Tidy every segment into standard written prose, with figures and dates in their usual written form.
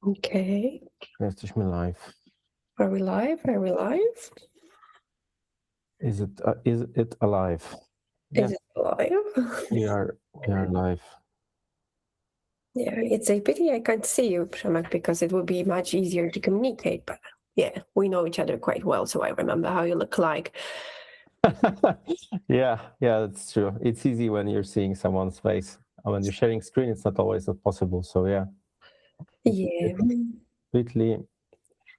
Okay. Jesteśmy live. Are we live? Are we live? Is it alive? Is Yes, it live? we are live. Yeah, it's a pity I can't see you, Przemek, because it would be much easier to communicate. But yeah, we know each other quite well, so I remember how you look like. Yeah, that's true. It's easy when you're seeing someone's face. When you're sharing screen, it's not always not possible. So yeah, Yeah. completely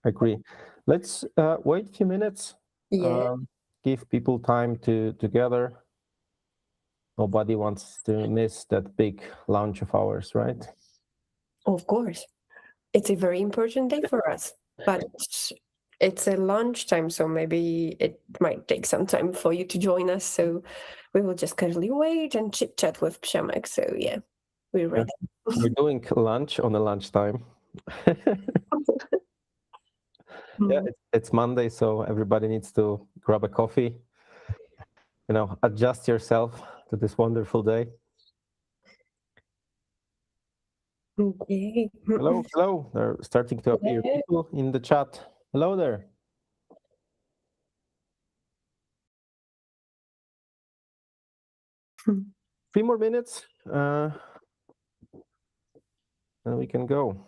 agree. Let's wait a few minutes. Yeah, Give people time to gather. Nobody wants to miss that big launch of ours, right? of course. It's a very important day for us, but it's a lunchtime, so maybe it might take some time for you to join us. So we will just casually wait and chit chat with Przemek. So yeah, we're ready. We're doing lunch on the lunchtime. Yeah, it's Monday, so everybody needs to grab a coffee. Adjust yourself to this wonderful day. Okay. Hello. There are starting to appear people in the chat. Hello there. 3 more minutes, and we can go.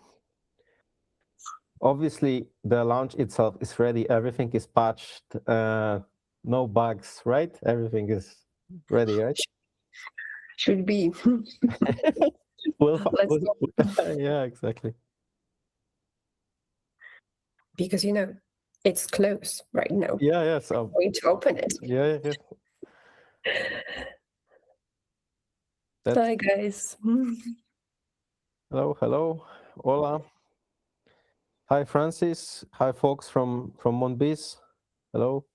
Obviously, the launch itself is ready. Everything is patched. No bugs, right? Everything is ready, right? Should be. Let's go. Yeah, exactly. Because it's closed right now. Yeah. I'm going to open it. Yeah. Hi guys. Hello. Hola. Hi, Francis. Hi, folks from Monbis. Hello.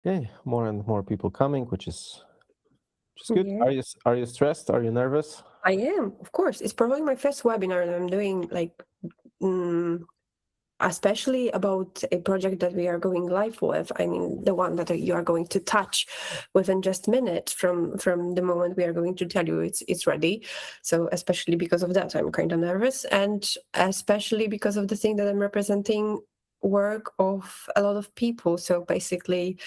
Okay, more and more people coming, which is good. Yeah. Are you stressed? Are you nervous? I am, of course. It's probably my first webinar that I'm doing, especially about a project that we are going live with. I mean, the one that you are going to touch within just minutes from the moment we are going to tell you it's ready. So especially because of that, I'm kind of nervous, and especially because of the thing that I'm representing work of a lot of people. So basically,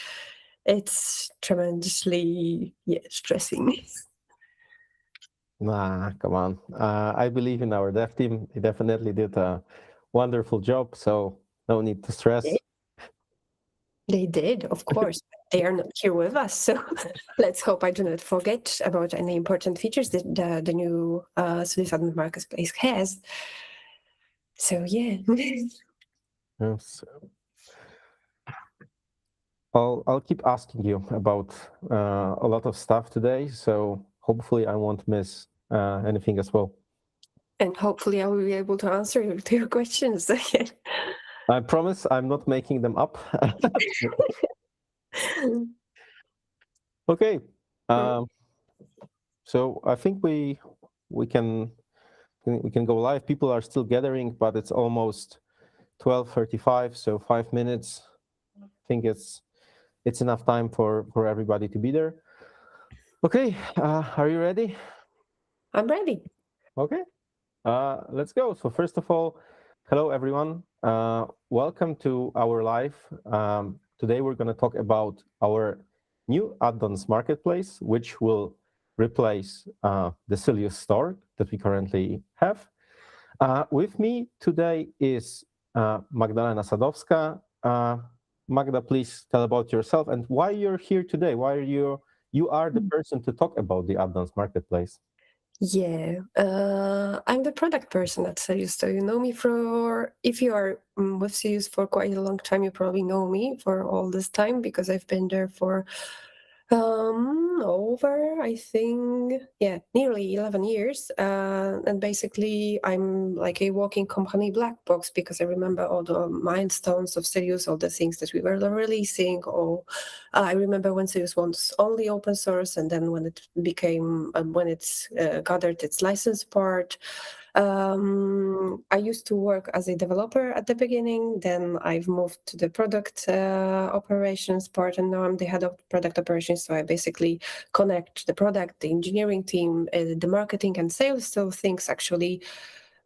it's tremendously stressing. Nah, come on. I believe in our dev team. They definitely did a wonderful job, so no need to stress. They did, of course. They are not here with us, so let's hope I do not forget about any important features that the new Sylius Addons Marketplace has. So yeah. Yes. I'll keep asking you about a lot of stuff today, so hopefully I won't miss anything as well. And hopefully I will be able to answer your questions. I promise I'm not making them up. Okay. So I think we can go live. People are still gathering, but it's almost 12:35, so 5 minutes. I think it's enough time for everybody to be there. Okay, are you ready? I'm ready. Okay, let's go. So first of all, hello everyone. Welcome to our live. Today we're going to talk about our new Addons Marketplace, which will replace the Sylius store that we currently have. With me today is Magdalena Sadowska. Magda, please tell about yourself and why you're here today. Why are you are the person to talk about the Addons Marketplace. Yeah, I'm the product person at Sylius. So you know me if you are with Sylius for quite a long time, you probably know me for all this time because I've been there for over, I think, nearly 11 years. And basically, I'm like a walking company black box because I remember all the milestones of Sylius, all the things that we were releasing. Or I remember when Sylius was only open source, and then when it became, when it's gathered its license part. I used to work as a developer at the beginning, then I've moved to the product operations part, and now I'm the head of product operations. So I basically connect the product, the engineering team, the marketing and sales, so things actually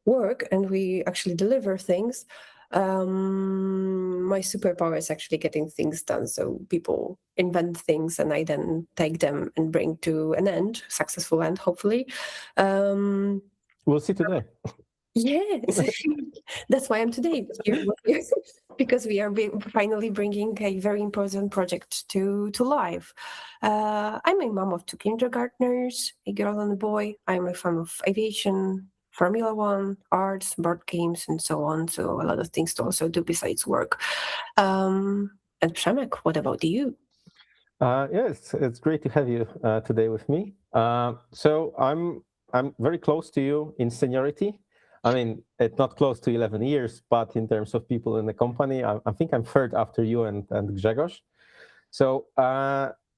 work and we actually deliver things. My superpower is actually getting things done. So people invent things and I then take them and bring to an end, successful end, hopefully. We'll see today. Yes, that's why I'm today here with you, because we are finally bringing a very important project to life. I'm a mom of two kindergartners, a girl and a boy. I'm a fan of aviation, Formula One, arts, board games, and so on. So a lot of things to also do besides work. And Przemek, what about you? Yes, it's great to have you today with me. So I'm very close to you in seniority. I mean, it's not close to 11 years, but in terms of people in the company, I think I'm third after you and Grzegorz. So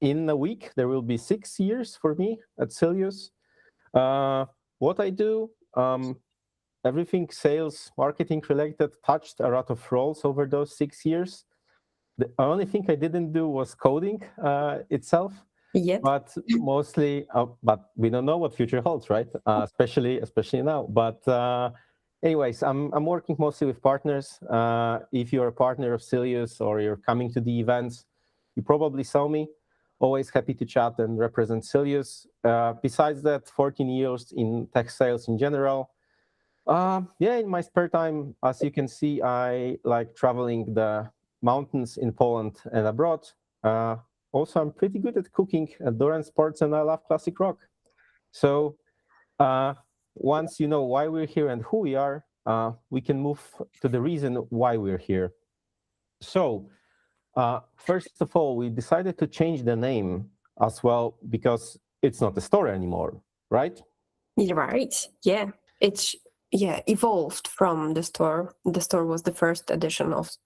in a week, there will be 6 years for me at Sylius. What I do, everything sales, marketing related, touched a lot of roles over those 6 years. The only thing I didn't do was coding itself, Yet. but mostly, but we don't know what future holds, right? Especially now. But anyways, I'm working mostly with partners. If you're a partner of Sylius or you're coming to the events, you probably saw me. Always happy to chat and represent Sylius. Besides that, 14 years in tech sales in general. Yeah, in my spare time, as you can see, I like traveling the mountains in Poland and abroad. Also, I'm pretty good at cooking, endurance sports, and I love classic rock. So once you know why we're here and who we are, we can move to the reason why we're here. So first of all, we decided to change the name as well because it's not a store anymore, right? You're right. Yeah. It's evolved from the store. The store was the first edition of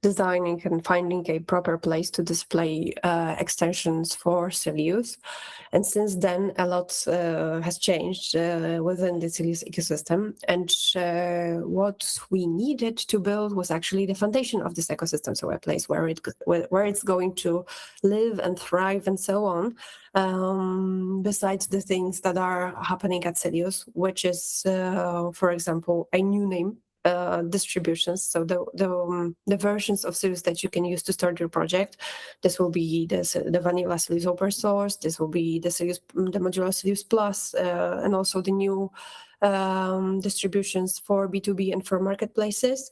designing and finding a proper place to display extensions for Sylius. And since then, a lot has changed within the Sylius ecosystem. And what we needed to build was actually the foundation of this ecosystem, so a place where it's going to live and thrive and so on. Besides the things that are happening at Sylius, which is, for example, a new name. Distributions, so the versions of Sylius that you can use to start your project. This will be the vanilla Sylius open source. This will be the modular Sylius Plus, and also the new distributions for B2B and for marketplaces.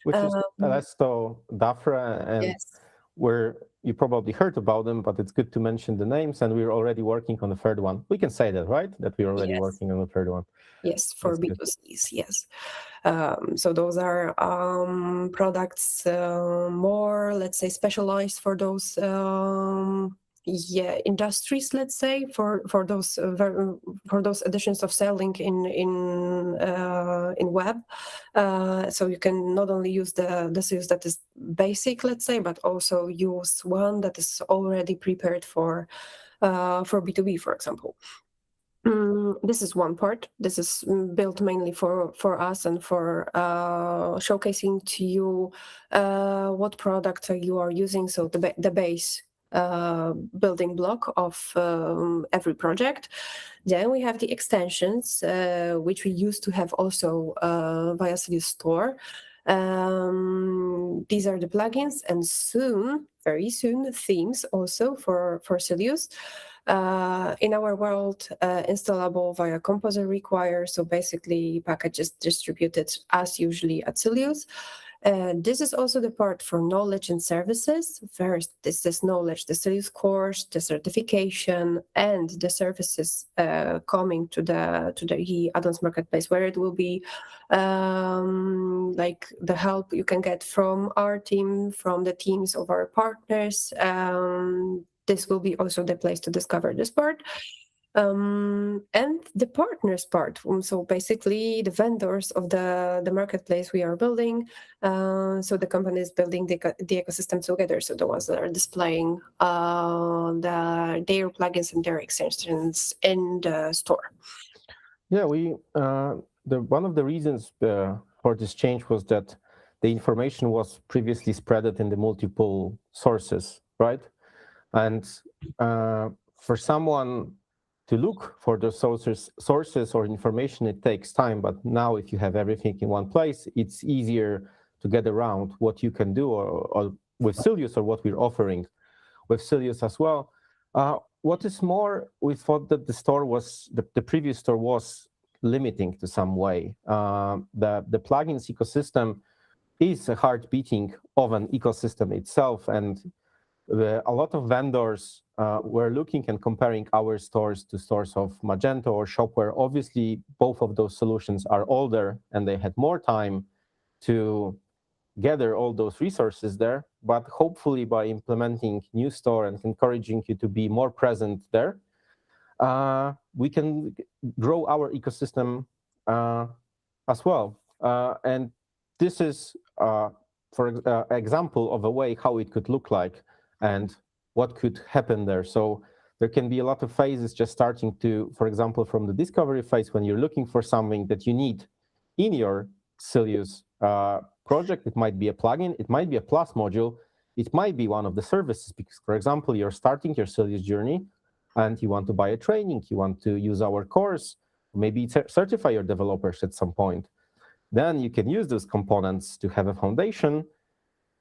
Which is Elesto, Dafra, and Yes. where you probably heard about them, but it's good to mention the names, and we're already working on the third one. We can say that, right? That we're already working on the third one. Yes, for B2Cs, yes. So those are products more, let's say, specialized for those industries, let's say, for those editions of selling in web. So you can not only use the series that is basic, let's say, but also use one that is already prepared for B2B, for example. This is one part. This is built mainly for us and for showcasing to you what product you are using. So the base building block of every project. Then we have the extensions, which we used to have also via Sylius Store. These are the plugins, and soon, very soon, themes also for Sylius. In our world, installable via Composer require, so basically packages distributed as usually at Sylius. This is also the part for knowledge and services. First, this is knowledge, the Sylius course, the certification, and the services coming to the Addons Marketplace, where it will be like the help you can get from our team, from the teams of our partners. This will be also the place to discover this part. And the partners part. So basically the vendors of the marketplace we are building. So the company is building the ecosystem together. So the ones that are displaying their plugins and their extensions in the store. Yeah, one of the reasons for this change was that the information was previously spread in the multiple sources, right? And for someone to look for those sources or information, it takes time. But now, if you have everything in one place, it's easier to get around what you can do, or with Sylius, or what we're offering with Sylius as well. What is more, we thought that the previous store was limiting to some way. The plugins ecosystem is a heart beating of an ecosystem itself, and a lot of vendors were looking and comparing our stores to stores of Magento or Shopware. Obviously, both of those solutions are older and they had more time to gather all those resources there. But hopefully, by implementing new store and encouraging you to be more present there, we can grow our ecosystem as well. And this is, for example, of a way how it could look like and what could happen there. So there can be a lot of phases just starting to, for example, from the discovery phase, when you're looking for something that you need in your Sylius project. It might be a plugin, it might be a plus module, it might be one of the services, because, for example, you're starting your Sylius journey and you want to buy a training, you want to use our course, maybe certify your developers at some point. Then you can use those components to have a foundation.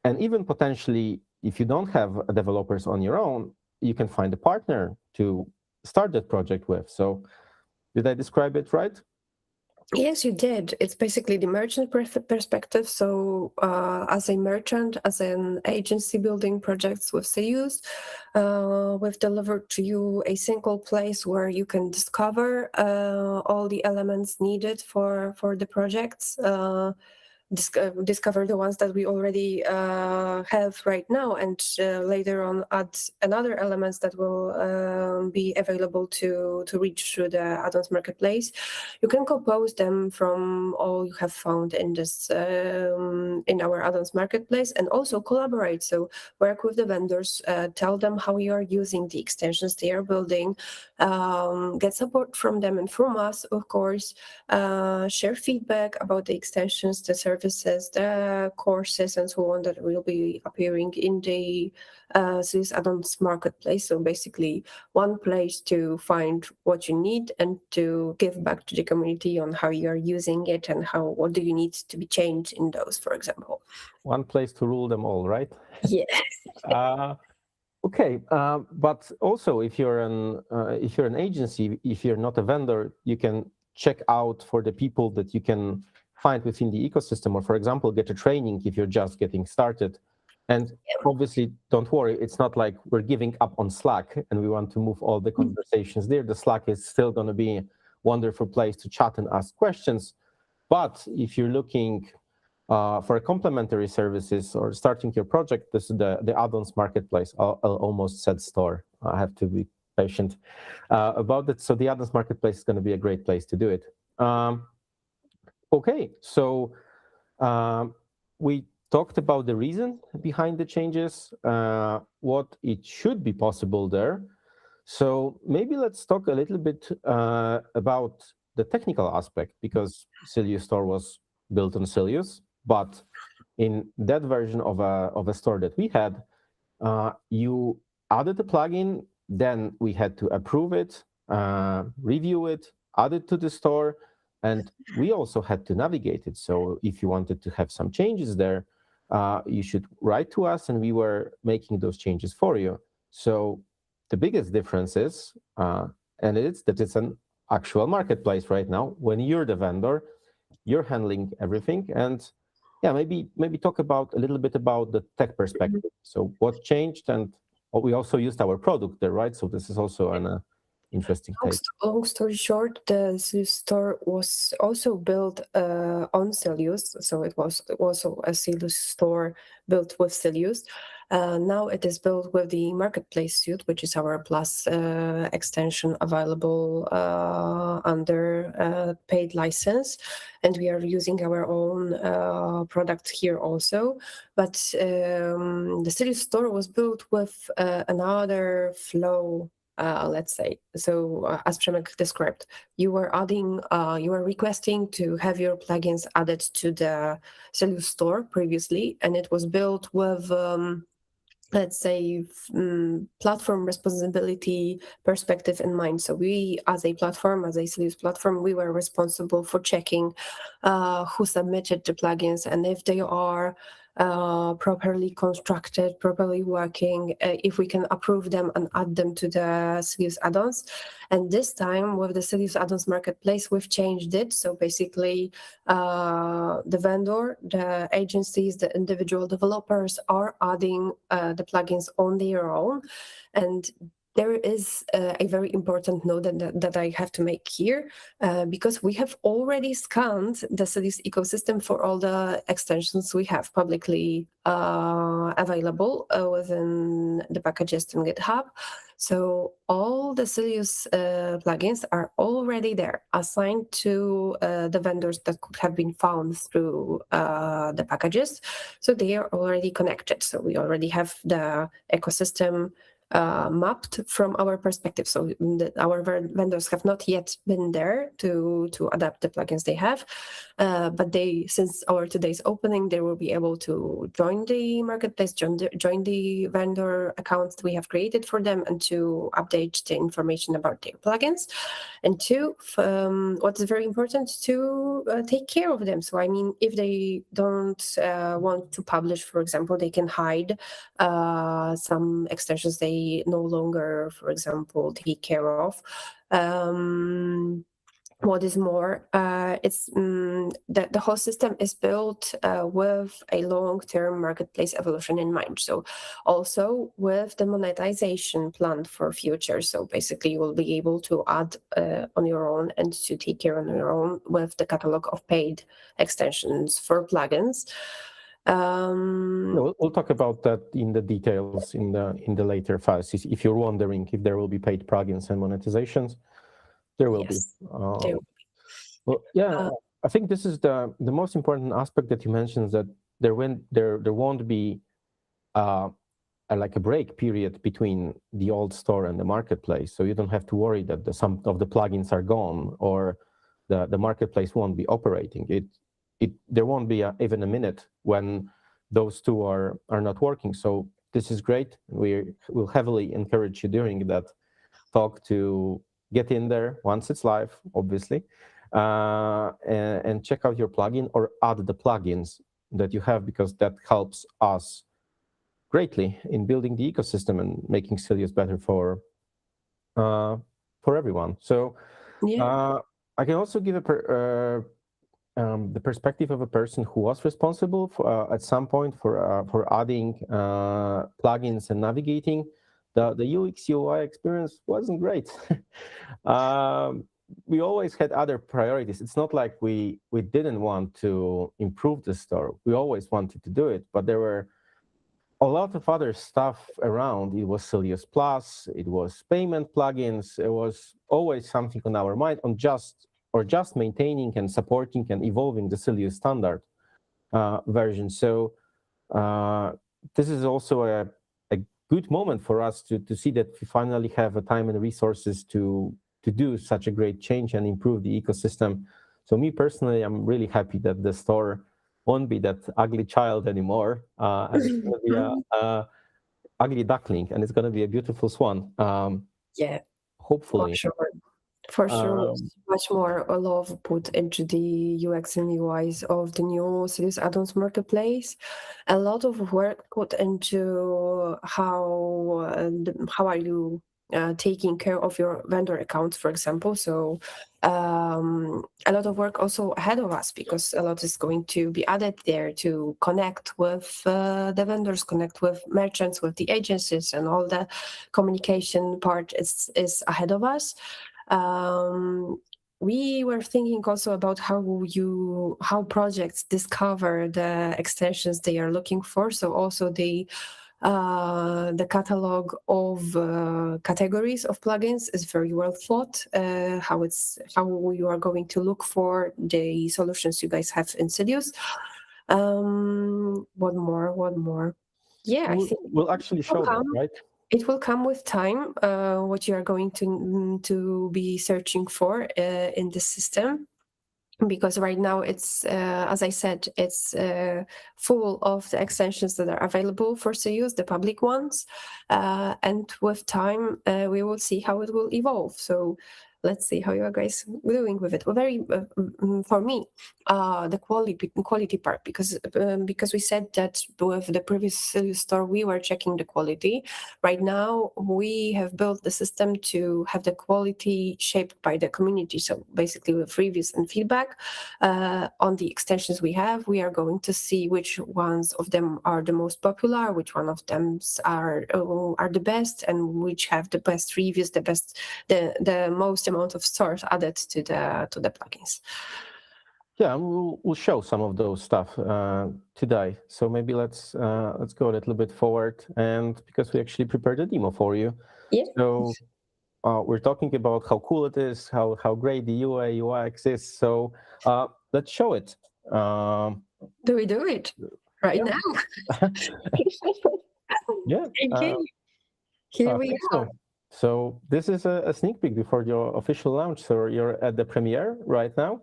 And even potentially, if you don't have developers on your own, you can find a partner to start that project with. So did I describe it right? Yes, you did. It's basically the merchant perspective. So, as a merchant, as an agency building projects with Sylius, we've delivered to you a single place where you can discover all the elements needed for the projects. Discover the ones that we already have right now, and later on add another elements that will be available to reach through the Addons Marketplace. You can compose them from all you have found in this in our Addons Marketplace, and also collaborate. So work with the vendors, tell them how you are using the extensions they are building, get support from them and from us, of course, share feedback about the extensions, the services, the courses, and so on that will be appearing in the Sylius Addons Marketplace. So basically, one place to find what you need and to give back to the community on how you are using it and what do you need to be changed in those, for example. One place to rule them all, right? Yes. Okay, but also if you're an agency, if you're not a vendor, you can check out for the people that you can find within the ecosystem, or, for example, get a training if you're just getting started. And obviously, don't worry, it's not like we're giving up on Slack and we want to move all the conversations there. The Slack is still going to be a wonderful place to chat and ask questions. But if you're looking for complementary services or starting your project, this is the Addons Marketplace. I'll almost said store. I have to be patient about it. So the Addons Marketplace is going to be a great place to do it. Okay, so we talked about the reason behind the changes, what it should be possible there. So maybe let's talk a little bit about the technical aspect, because Sylius Store was built on Sylius. But in that version of a store that we had, you added the plugin, then we had to approve it, review it, add it to the store, and we also had to navigate it. So if you wanted to have some changes there, you should write to us, and we were making those changes for you. So the biggest difference is, and it's that it's an actual marketplace right now. When you're the vendor, you're handling everything. And yeah, maybe talk about a little bit about the tech perspective. So what changed, and we also used our product there, right? So this is also an interesting take. Long story short, the Sylius store was also built on Sylius, so it was also a Sylius store built with Sylius. Now it is built with the Marketplace suite, which is our Plus extension available under paid license, and we are using our own product here also. But the Sylius store was built with another flow let's say. So as Przemek described, you were requesting to have your plugins added to the Sylius store previously, and it was built with let's say platform responsibility perspective in mind. So we, as a platform, as a Sylius platform, we were responsible for checking who submitted the plugins and if they are properly constructed, properly working, if we can approve them and add them to the Sylius add-ons. And this time with the Sylius Addons Marketplace, we've changed it. So basically the vendor, the agencies, the individual developers are adding the plugins on their own. And there is a very important note that I have to make here, because we have already scanned the Sylius ecosystem for all the extensions we have publicly available within the packages in GitHub. So all the Sylius plugins are already there, assigned to the vendors that could have been found through the packages. So they are already connected. So we already have the ecosystem mapped from our perspective. So our vendors have not yet been there to adapt the plugins they have, but since our today's opening, they will be able to join the marketplace, join the vendor accounts we have created for them, and to update the information about their plugins. And two, what is very important, to take care of them. So I mean, if they don't want to publish, for example, they can hide some extensions they no longer, for example, take care of. What is more, it's the whole system is built with a long-term marketplace evolution in mind. So also with the monetization planned for future. So basically, you will be able to add on your own and to take care on your own with the catalog of paid extensions for plugins. We'll talk about that in the details in the later files. If you're wondering if there will be paid plugins and monetizations, there will be. There will be. Well, yeah, I think this is the most important aspect that you mentioned, that there won't be like a break period between the old store and the marketplace, so you don't have to worry that some of the plugins are gone or the marketplace won't be operating. There won't be even a minute when those two are not working. So this is great. We will heavily encourage you during that talk to get in there once it's live, obviously, and check out your plugin or add the plugins that you have, because that helps us greatly in building the ecosystem and making Sylius better for everyone. So I can also give the perspective of a person who was responsible for, at some point for adding plugins and navigating. The UX UI experience wasn't great. We always had other priorities. It's not like we didn't want to improve the store. We always wanted to do it, but there were a lot of other stuff around. It was Sylius Plus, it was payment plugins. It was always something on our mind on just maintaining and supporting and evolving the Sylius standard version. So this is also a good moment for us to see that we finally have a time and resources to do such a great change and improve the ecosystem. So me personally, I'm really happy that the store won't be that ugly child anymore, and it's going to be a ugly duckling, and it's going to be a beautiful swan. Hopefully. For sure, much more love put into the UX and UIs of the new Sylius Addons Marketplace. A lot of work put into how are you taking care of your vendor accounts, for example. So a lot of work also ahead of us, because a lot is going to be added there to connect with the vendors, connect with merchants, with the agencies, and all the communication part is ahead of us. We were thinking also about how projects discover the extensions they are looking for. So also the catalog of categories of plugins is very well thought. How you are going to look for the solutions you guys have in Sylius. What more? Yeah, I think we'll actually show that, right? It will come with time, what you are going to be searching for in the system. Because right now it's, as I said, it's full of the extensions that are available for use, the public ones. And with time, we will see how it will evolve. So let's see how you are guys doing with it. Well, very, for me, the quality part, because we said that with the previous store, we were checking the quality. Right now, we have built the system to have the quality shaped by the community. So basically with reviews and feedback on the extensions we have, we are going to see which ones of them are the most popular, which one of them are the best, and which have the best reviews, the most amount of stars added to the plugins. Yeah, we'll show some of those stuff today. So maybe let's go a little bit forward, and because we actually prepared a demo for you. Yeah. So we're talking about how cool it is, how great the UI UX is. So let's show it. Do we do it right now? Yeah. Okay. Here I we think are. So this is a sneak peek before your official launch. So you're at the premiere right now,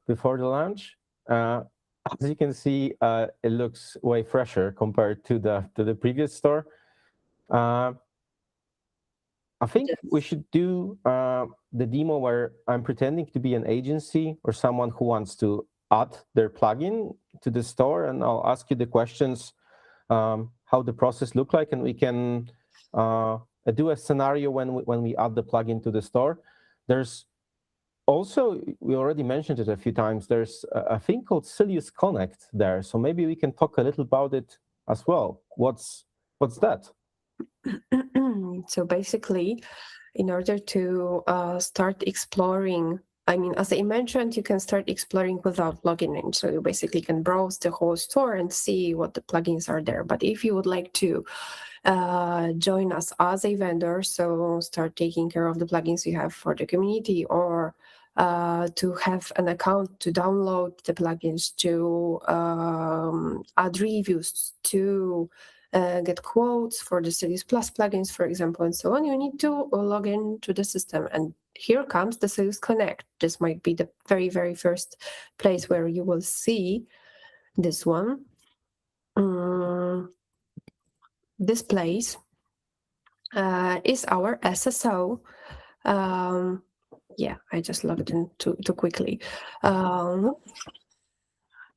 before the launch. As you can see, it looks way fresher compared to the previous store. I think we should do the demo where I'm pretending to be an agency or someone who wants to add their plugin to the store, and I'll ask you the questions, how the process look like, and we can do a scenario when we add the plugin to the store. There's also, we already mentioned it a few times, there's a thing called Sylius Connect there, so maybe we can talk a little about it as well. What's that? So basically, in order to start exploring, I mean, as I mentioned, you can start exploring without logging in. So you basically can browse the whole store and see what the plugins are there. But if you would like to join us as a vendor, so start taking care of the plugins you have for the community, or to have an account to download the plugins, to add reviews, to get quotes for the Sylius Plus plugins, for example, and so on, you need to log in to the system. And here comes the Sylius Connect. This might be the very, very first place where you will see this one. This place is our SSO. Yeah, I just logged in too quickly.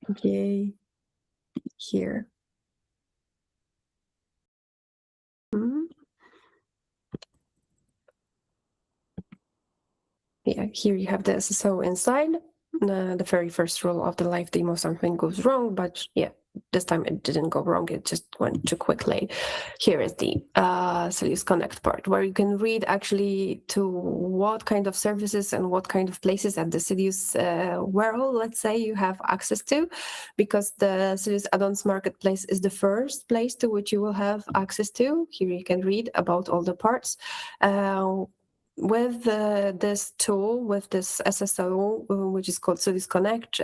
Okay, here. Yeah, here you have the SSO inside. The very first rule of the live demo, something goes wrong, but yeah, this time it didn't go wrong, it just went too quickly. Here is the Sylius Connect part, where you can read actually to what kind of services and what kind of places at the Sylius world, let's say, you have access to, because the Sylius Addons Marketplace is the first place to which you will have access to. Here you can read about all the parts. With this tool, with this SSO, which is called Sylius Connect,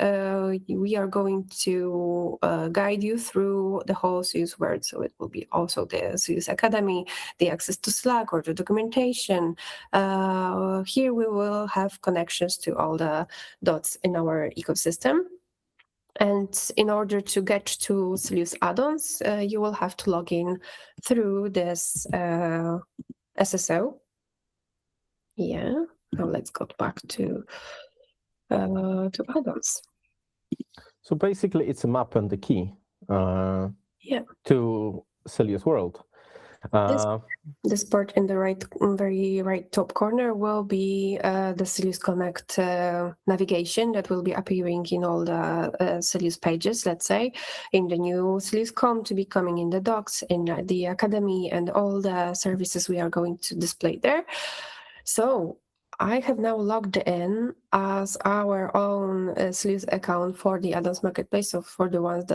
we are going to guide you through the whole Sylius world. So it will be also the Sylius Academy, the access to Slack or the documentation. Here we will have connections to all the dots in our ecosystem. And in order to get to Sylius Addons, you will have to log in through this SSO. Yeah, now let's go back to addons. So basically, it's a map and the key to Sylius world. This part in the very right top corner will be the Sylius Connect navigation that will be appearing in all the Sylius pages, let's say, in the new Sylius.com to be coming in the docs, in the Academy, and all the services we are going to display there. So I have now logged in as our own Sylius account for the Addons Marketplace, so for the one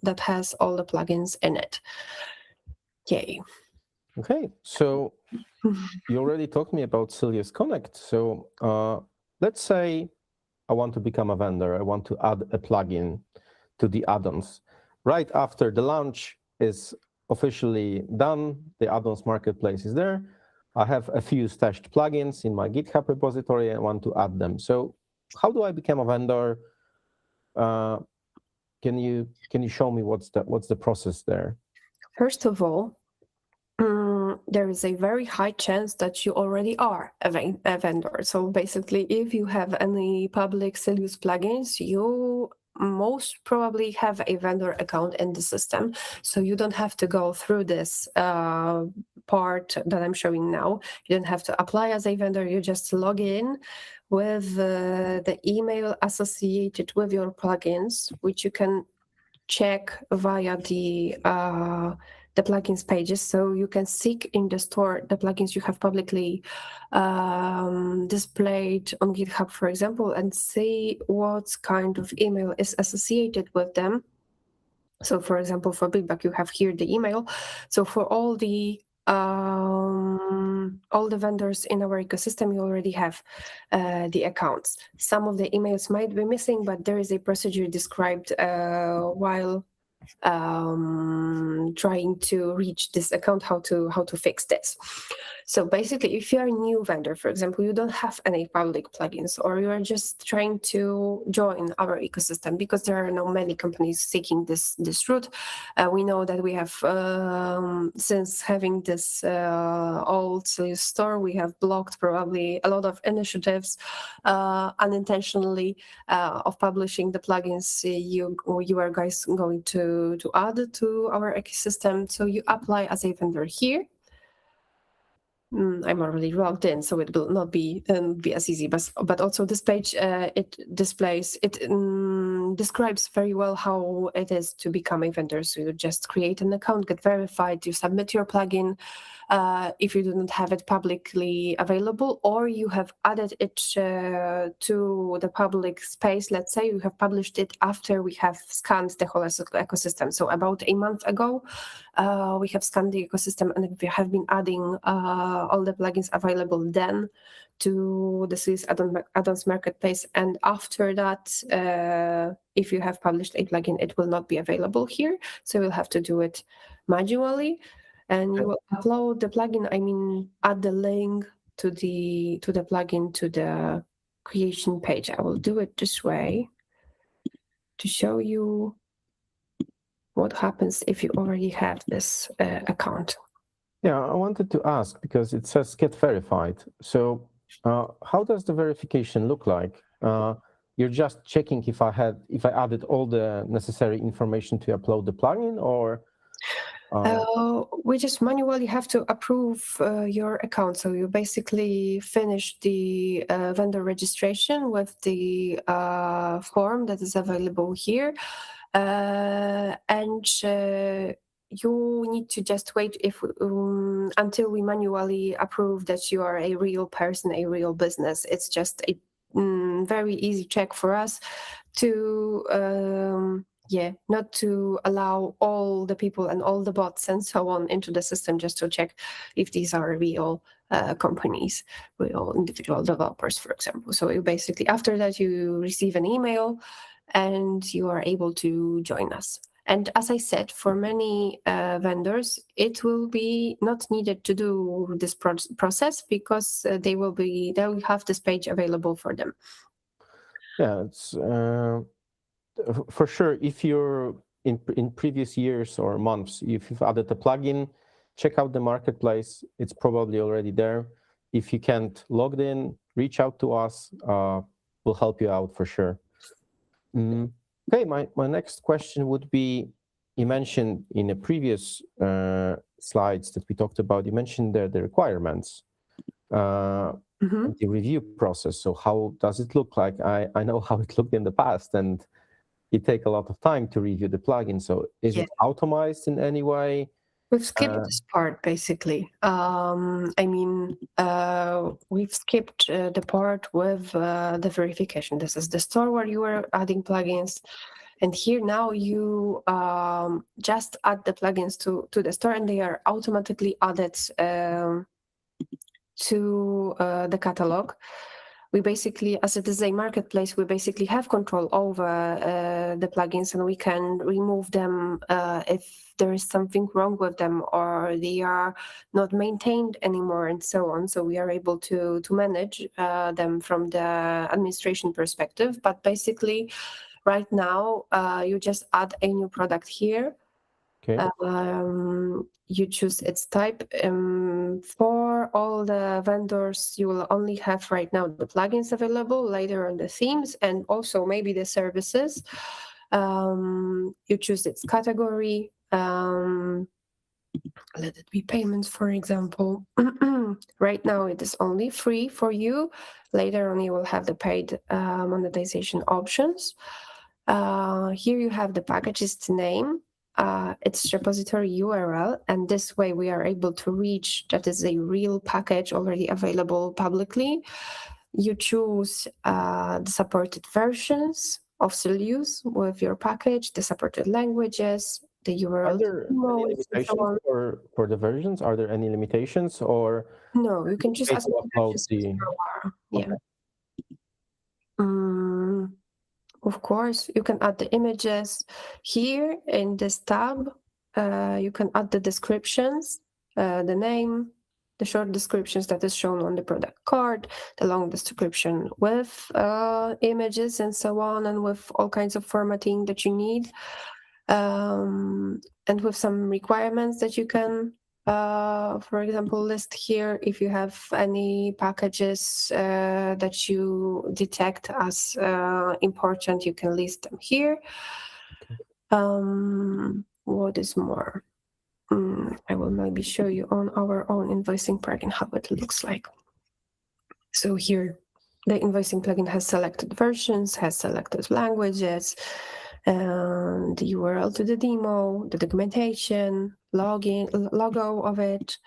that has all the plugins in it. Yay. Okay, so you already talked to me about Sylius Connect. So let's say I want to become a vendor. I want to add a plugin to the add-ons. Right after the launch is officially done. The Addons Marketplace is there. I have a few stashed plugins in my GitHub repository and want to add them. So how do I become a vendor? Can you show me what's the process there? First of all, there is a very high chance that you already are a vendor. So basically, if you have any public Sylius plugins, you most probably have a vendor account in the system. So you don't have to go through this part that I'm showing now. You don't have to apply as a vendor. You just log in with the email associated with your plugins, which you can check via the plugins pages. So you can seek in the store the plugins you have publicly displayed on GitHub, for example, and see what kind of email is associated with them. So for example, for Bigback, you have here the email. So for all the vendors in our ecosystem, you already have the accounts. Some of the emails might be missing, but there is a procedure described while trying to reach this account, how to fix this. So basically, if you're a new vendor, for example, you don't have any public plugins, or you're just trying to join our ecosystem, because there are now many companies seeking this route. We know that we have, since having this old store, we have blocked probably a lot of initiatives unintentionally of publishing the plugins you are guys going to add to our ecosystem. So you apply as a vendor here. I'm already logged in, so it will not be as easy. But also this page, it describes very well how it is to become a vendor. So you just create an account, get verified, you submit your plugin. If you didn't have it publicly available, or you have added it to the public space, let's say you have published it after we have scanned the whole ecosystem. So about a month ago, we have scanned the ecosystem and we have been adding all the plugins available then to the Sylius Addons Marketplace. And after that, if you have published a plugin, it will not be available here. So you'll have to do it manually. And you will upload the plugin, add the link to the plugin to the creation page. I will do it this way to show you what happens if you already have this account. Yeah, I wanted to ask, because it says get verified. So how does the verification look like? You're just checking if I added all the necessary information to upload the plugin, or we just manually have to approve your account. So you basically finish the vendor registration with the form that is available here, and you need to just wait until we manually approve that you are a real person, a real business. It's just a very easy check for us to not to allow all the people and all the bots and so on into the system, just to check if these are real companies, real individual developers, for example. So you basically, after that, you receive an email and you are able to join us. And as I said, for many vendors, it will be not needed to do this process, because they will have this page available for them. Yeah, it's for sure. If you're in previous years or months, if you've added a plugin, check out the marketplace. It's probably already there. If you can't log in, reach out to us. We'll help you out for sure. Okay, my next question would be, you mentioned in the previous slides that we talked about, you mentioned the requirements, the review process. So how does it look like? I know how it looked in the past, and it takes a lot of time to review the plugin. So is it automated in any way? We've skipped this part, basically. We've skipped the part with the verification. This is the store where you are adding plugins. And here now you just add the plugins to the store, and they are automatically added to the catalog. we basically, as it is a marketplace, we basically have control over the plugins, and we can remove them if there is something wrong with them or they are not maintained anymore and so on. So we are able to manage them from the administration perspective. But basically, right now, you just add a new product here. Okay. You choose its type. For all the vendors, you will only have right now the plugins available, later on the themes, and also maybe the services. You choose its category. Let it be payments, for example. Right now, it is only free for you. Later on, you will have the paid monetization options. Here you have the package's name, its repository URL, and this way we are able to reach that is a real package already available publicly. You choose the supported versions of Sylius with your package, the supported languages, the Are URL there any modes, and so limitations on. for the versions? Are there any limitations, or No, you can it's choose okay as to many upload versions as the? you are. Yeah. Okay. Mm, of course, you can add the images here in this tab. You can add the descriptions, the name, the short descriptions that is shown on the product card, the long description with images and so on, and with all kinds of formatting that you need, and with some requirements that you can, for example, list here. If you have any packages that you detect as important, you can list them here. What is more? I will maybe show you on our own invoicing plugin how it looks like. So here, the invoicing plugin has selected versions, has selected languages, and the URL to the demo, the documentation, login, logo of it.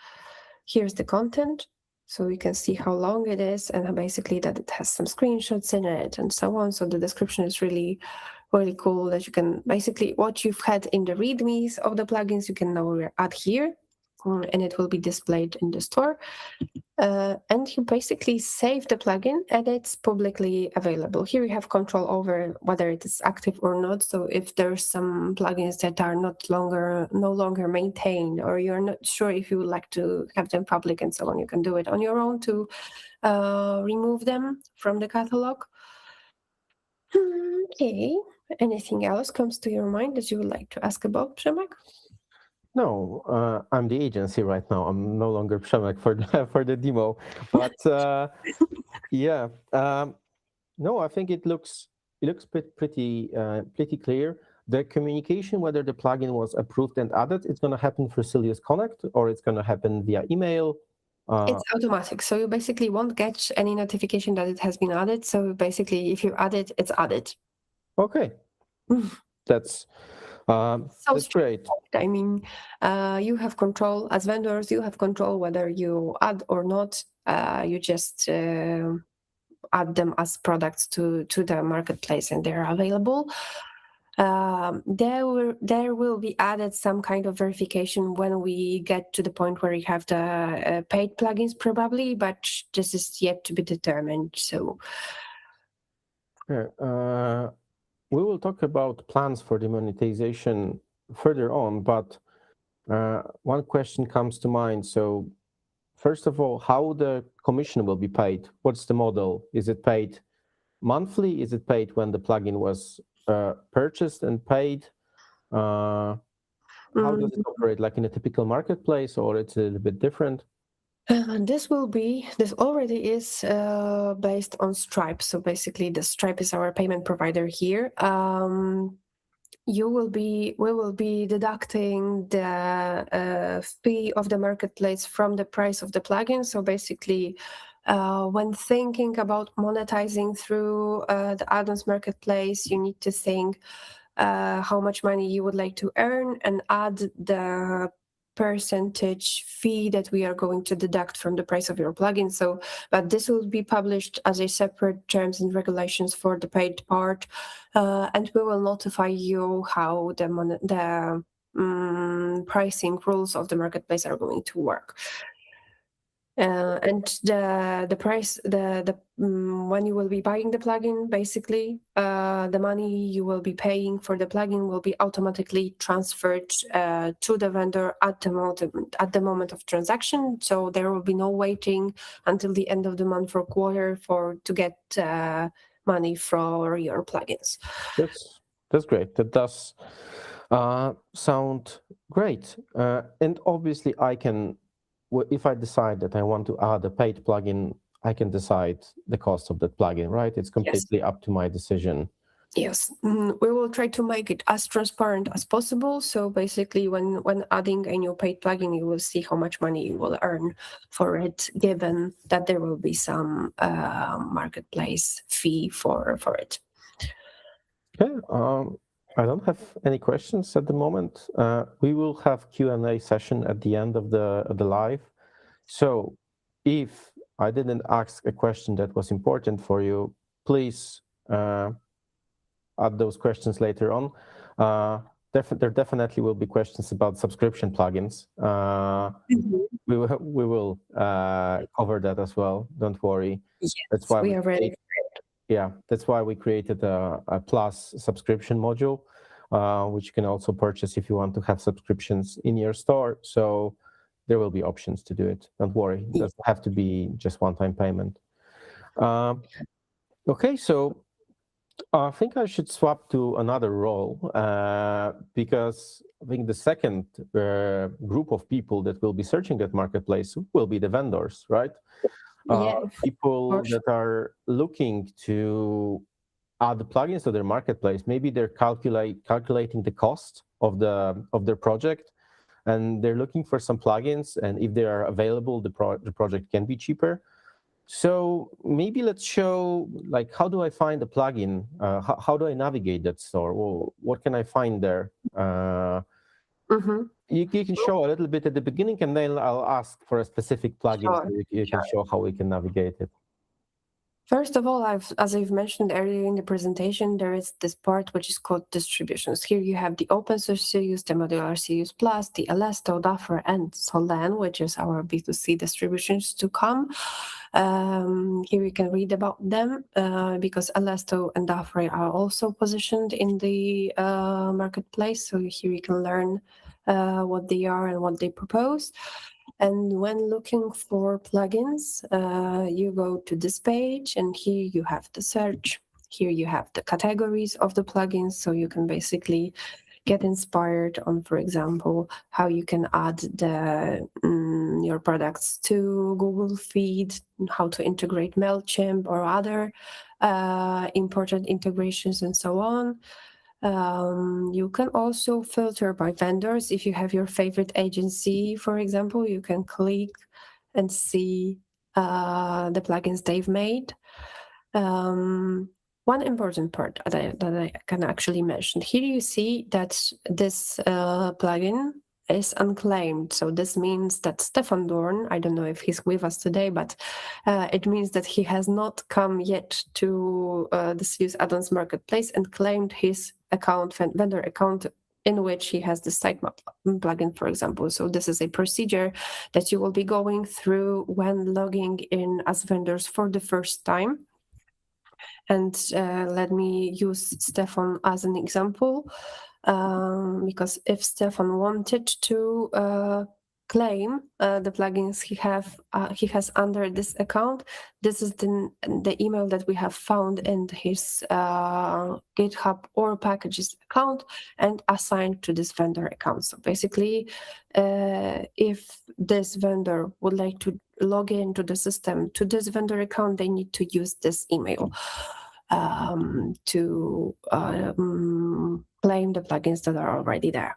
Here's the content, so you can see how long it is, and basically that it has some screenshots in it and so on. So the description is really, really cool, that you can basically, what you've had in the readmes of the plugins, you can now add here, and it will be displayed in the store. And you basically save the plugin and it's publicly available. Here you have control over whether it is active or not. So if there's some plugins that are no longer maintained, or you're not sure if you would like to have them public and so on, you can do it on your own to remove them from the catalog. Okay. Anything else comes to your mind that you would like to ask about, Przemek? No, I'm the agency right now. I'm no longer Przemek for the demo, but yeah, no, I think it looks pretty clear. The communication, whether the plugin was approved and added, it's going to happen for Sylius Connect, or it's going to happen via email. It's automatic, so you basically won't get any notification that it has been added. So basically, if you add it, it's added. Okay, that's great. I mean, you have control as vendors. You have control whether you add or not. You just add them as products to the marketplace, and they're available. There will be added some kind of verification when we get to the point where you have the paid plugins, probably, but this is yet to be determined. So. Yeah, we will talk about plans for the monetization further on, but one question comes to mind. So, first of all, how the commission will be paid? What's the model? Is it paid monthly? Is it paid when the plugin was purchased and paid? How does it operate? Like in a typical marketplace, or it's a little bit different? This already is based on Stripe. So basically, the Stripe is our payment provider here. We will be deducting the fee of the marketplace from the price of the plugin. So basically, when thinking about monetizing through the Addons Marketplace, you need to think how much money you would like to earn and add the percentage fee that we are going to deduct from the price of your plugin. So, but this will be published as a separate terms and regulations for the paid part, and we will notify you how the pricing rules of the marketplace are going to work. And the price, when you will be buying the plugin, basically the money you will be paying for the plugin will be automatically transferred to the vendor at the moment of transaction. So there will be no waiting until the end of the month or quarter to get money for your plugins. That's great. That does sound great. And obviously, if I decide that I want to add a paid plugin, I can decide the cost of that plugin, right? It's completely up to my decision. Yes, we will try to make it as transparent as possible. So basically, when adding a new paid plugin, you will see how much money you will earn for it, given that there will be some marketplace fee for it. Okay. I don't have any questions at the moment. We will have Q&A session at the end of the live. So if I didn't ask a question that was important for you, please add those questions later on. There definitely will be questions about subscription plugins. We will cover that as well. Don't worry. Yes, that's why we are ready. That's why we created a Plus subscription module, which you can also purchase if you want to have subscriptions in your store. So there will be options to do it. Don't worry. It doesn't have to be just one-time payment. Okay, so I think I should swap to another role because I think the second group of people that will be searching that marketplace will be the vendors, right? People that are looking to add the plugins to their marketplace. Maybe they're calculating the cost of their project, and they're looking for some plugins. And if they are available, the project can be cheaper. So maybe let's show, like, how do I find a plugin? How do I navigate that store? Well, what can I find there? You can show a little bit at the beginning, and then I'll ask for a specific plugin so you can show how we can navigate it. First of all, as I've mentioned earlier in the presentation, there is this part which is called distributions. Here you have the open source Sylius, the modular Sylius Plus, the Alesto, Duffer, and Solan, which is our B2C distributions to come. Here you can read about them because Alesto and Duffer are also positioned in the marketplace. So here you can learn what they are and what they propose. And when looking for plugins, you go to this page, and here you have the search. Here you have the categories of the plugins, so you can basically get inspired on, for example, how you can add your products to Google Feed, how to integrate MailChimp or other important integrations, and so on. You can also filter by vendors. If you have your favorite agency, for example, you can click and see the plugins they've made. One important part that I can actually mention here, you see that this plugin is unclaimed. So this means that Stefan Dorn, I don't know if he's with us today, but it means that he has not come yet to the Sylius Addons Marketplace and claimed his vendor account, in which he has the sitemap plugin, for example. So this is a procedure that you will be going through when logging in as vendors for the first time. And let me use Stefan as an example, because if Stefan wanted to claim the plugins he has under this account, this is the email that we have found in his GitHub or packages account and assigned to this vendor account. So basically, if this vendor would like to log into the system to this vendor account, they need to use this email to claim the plugins that are already there.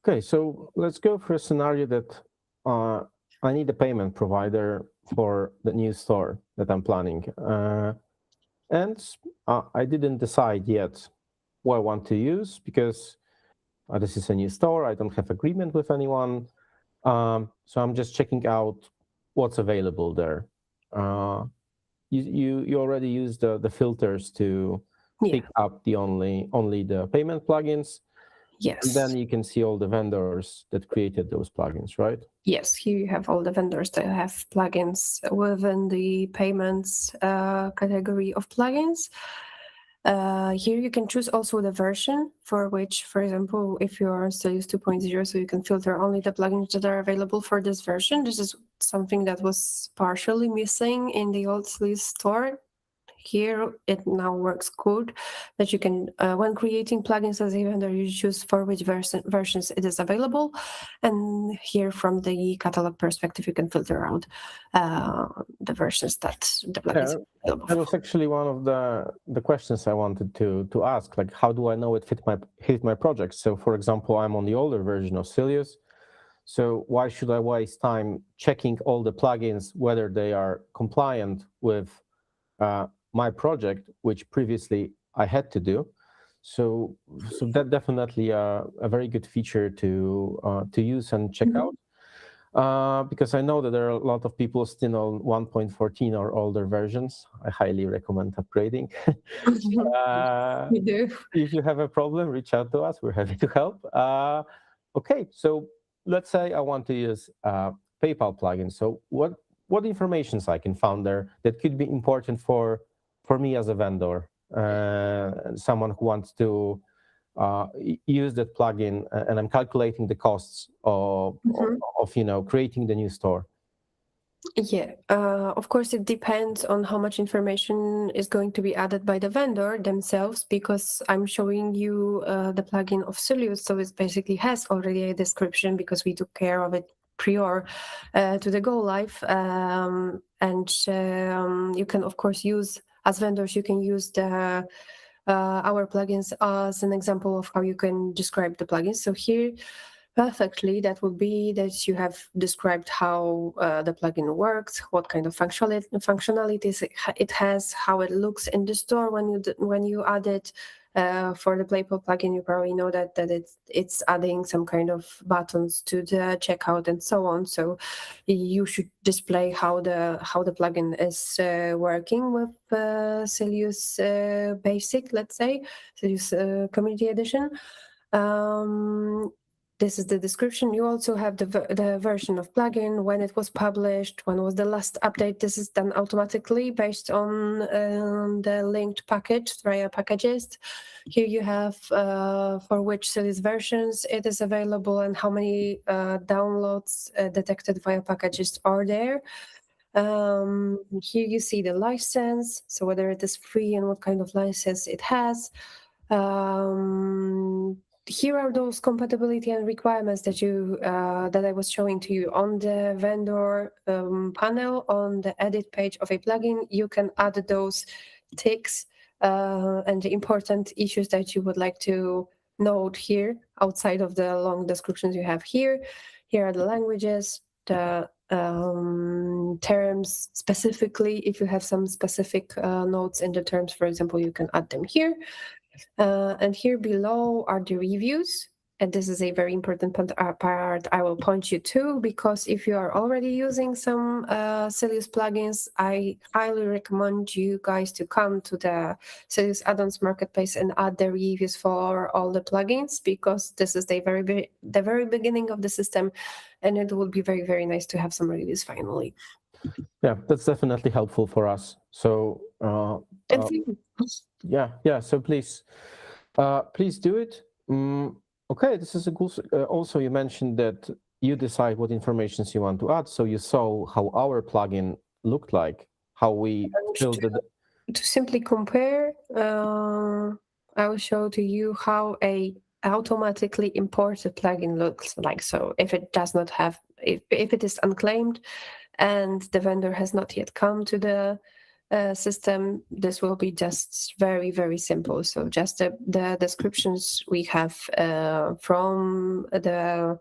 Okay, so let's go for a scenario that I need a payment provider for the new store that I'm planning. And I didn't decide yet what I want to use because this is a new store. I don't have agreement with anyone. So I'm just checking out what's available there. You already used the filters to pick up only the payment plugins. Yes. And then you can see all the vendors that created those plugins, right? Yes, here you have all the vendors that have plugins within the payments category of plugins. Here you can choose also the version for which, for example, if you are Sylius 2.0, so you can filter only the plugins that are available for this version. This is something that was partially missing in the old Sylius store. Here it now works good, that you can, when creating plugins as a vendor, you choose for which versions it is available, and here from the catalog perspective, you can filter out the versions that the plugins are available. That was actually one of the questions I wanted to ask, like how do I know it hit my project? So for example, I'm on the older version of Sylius, so why should I waste time checking all the plugins whether they are compliant with my project, which previously I had to do. So that definitely a very good feature to use and check out, because I know that there are a lot of people still on 1.14 or older versions. I highly recommend upgrading. We do. If you have a problem, reach out to us. We're happy to help. Okay, so let's say I want to use PayPal plugin. So what informations I can find there that could be important for me as a vendor, someone who wants to use that plugin, and I'm calculating the costs of creating the new store. Yeah, of course, it depends on how much information is going to be added by the vendor themselves, because I'm showing you the plugin of Sylius, so it basically has already a description because we took care of it prior to the go live, and you can of course use, as vendors, you can use the our plugins as an example of how you can describe the plugins. So here perfectly, that would be that you have described how the plugin works, what kind of functionalities it has, how it looks in the store when you add it. For the PayPal plugin, you probably know that it's adding some kind of buttons to the checkout and so on. So you should display how the plugin is working with Sylius Basic, let's say, Sylius Community Edition. This is the description. You also have the version of plugin, when it was published, when was the last update. This is done automatically based on the linked package via packages. Here you have for which Sylius versions it is available and how many downloads detected via packages are there. Here you see the license, so whether it is free and what kind of license it has. Here are those compatibility and requirements that that I was showing to you on the vendor panel on the edit page of a plugin. You can add those ticks and the important issues that you would like to note here outside of the long descriptions you have here. Here are the languages, the terms specifically. If you have some specific notes in the terms, for example, you can add them here. And here below are the reviews. And this is a very important part I will point you to, because if you are already using some Sylius plugins, I highly recommend you guys to come to the Sylius Addons Marketplace and add the reviews for all the plugins, because this is the very beginning of the system, and it would be very, very nice to have some reviews finally. Yeah, that's definitely helpful for us. So yeah. So please do it. Okay, this is a cool. Also, you mentioned that you decide what informations you want to add. So you saw how our plugin looked like, how we filled it. To simply compare, I will show to you how a automatically imported plugin looks like. So if it does not have, if it is unclaimed and the vendor has not yet come to the system, this will be just very, very simple. So just the descriptions we have from the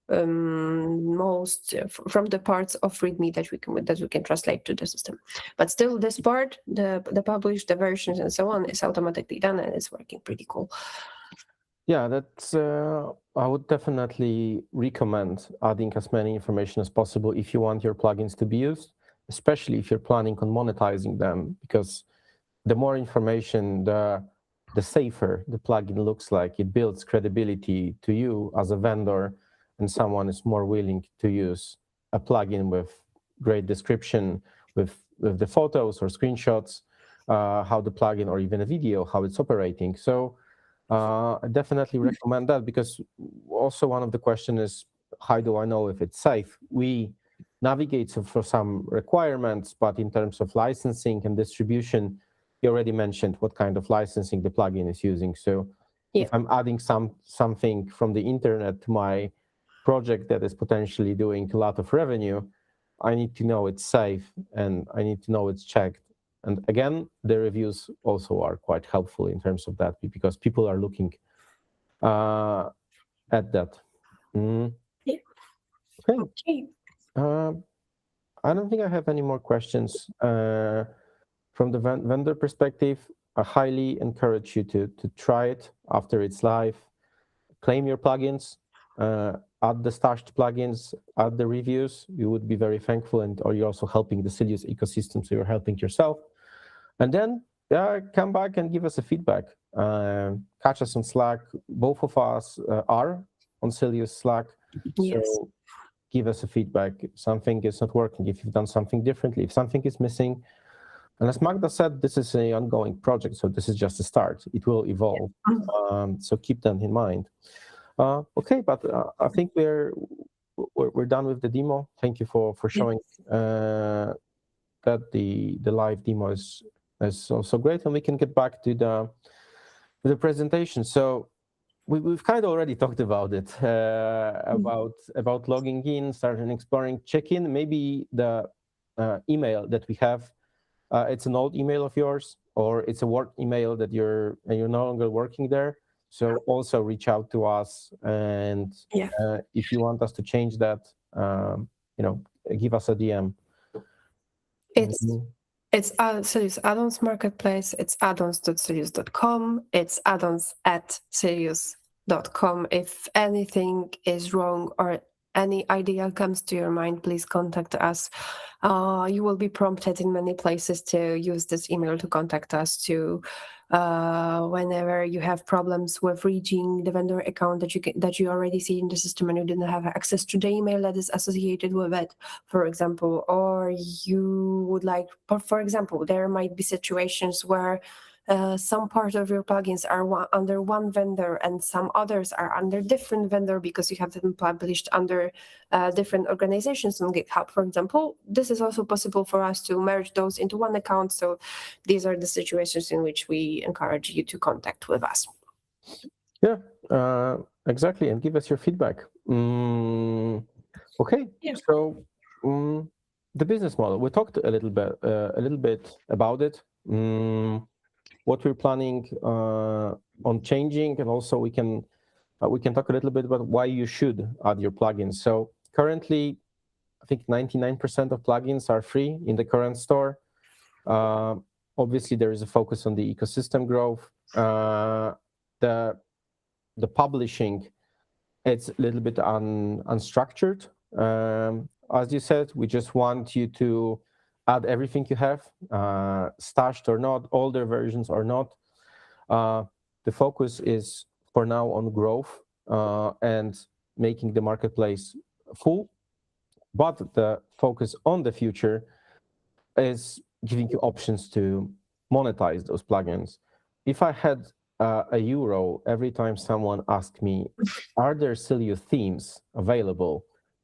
from the parts of README that we can translate to the system. But still, this part, the publish, the versions, and so on, is automatically done, and it's working pretty cool. Yeah, that's. I would definitely recommend adding as many information as possible if you want your plugins to be used, especially if you're planning on monetizing them, because the more information, the the safer the plugin looks like. It builds credibility to you as a vendor, and someone is more willing to use a plugin with great description, with the photos or screenshots, how the plugin, or even a video, how it's operating. So I definitely recommend that, because also one of the questions is, how do I know if it's safe? We navigate for some requirements, but in terms of licensing and distribution, you already mentioned what kind of licensing the plugin is using. So if I'm adding something from the internet to my project that is potentially doing a lot of revenue, I need to know it's safe, and I need to know it's checked. And again, the reviews also are quite helpful in terms of that, because people are looking at that. Okay. I don't think I have any more questions. From the vendor perspective, I highly encourage you to try it after it's live. Claim your plugins, add the stashed plugins, add the reviews. You would be very thankful, or you're also helping the Sylius ecosystem, so you're helping yourself. And then come back and give us a feedback. Catch us on Slack. Both of us are on Sylius Slack. Yes. So give us a feedback. If something is not working, if you've done something differently, if something is missing. And as Magda said, this is an ongoing project, so this is just a start. It will evolve. So keep that in mind. Okay, but I think we're done with the demo. Thank you for showing that the live demo is so great, and we can get back to the presentation. So we've kind of already talked about it, about logging in, starting exploring, check-in. Maybe the email that we have, it's an old email of yours, or it's a work email that you're no longer working there. So also reach out to us, and if you want us to change that, give us a DM. It's Sylius Addons Marketplace. It's addons.sylius.com. It's addons@sylius.com. If anything is wrong or any idea comes to your mind, please contact us. You will be prompted in many places to use this email to contact us whenever you have problems with reaching the vendor account that you already see in the system and you didn't have access to the email that is associated with it, for example, or you would like, for example, there might be situations where some part of your plugins are under one vendor and some others are under different vendor because you have them published under different organizations on GitHub, for example. This is also possible for us to merge those into one account. So these are the situations in which we encourage you to contact with us. Yeah, exactly, and give us your feedback. Okay, so the business model. We talked a little bit about it. What we're planning on changing, and also we can talk a little bit about why you should add your plugins. So currently, I think 99% of plugins are free in the current store. Obviously, there is a focus on the ecosystem growth. The publishing, it's a little bit unstructured. As you said, we just want you to add everything you have, stashed or not, older versions or not. The focus is for now on growth and making the marketplace full, but the focus on the future is giving you options to monetize those plugins. If I had €1 every time someone asked me, are there Sylius themes available,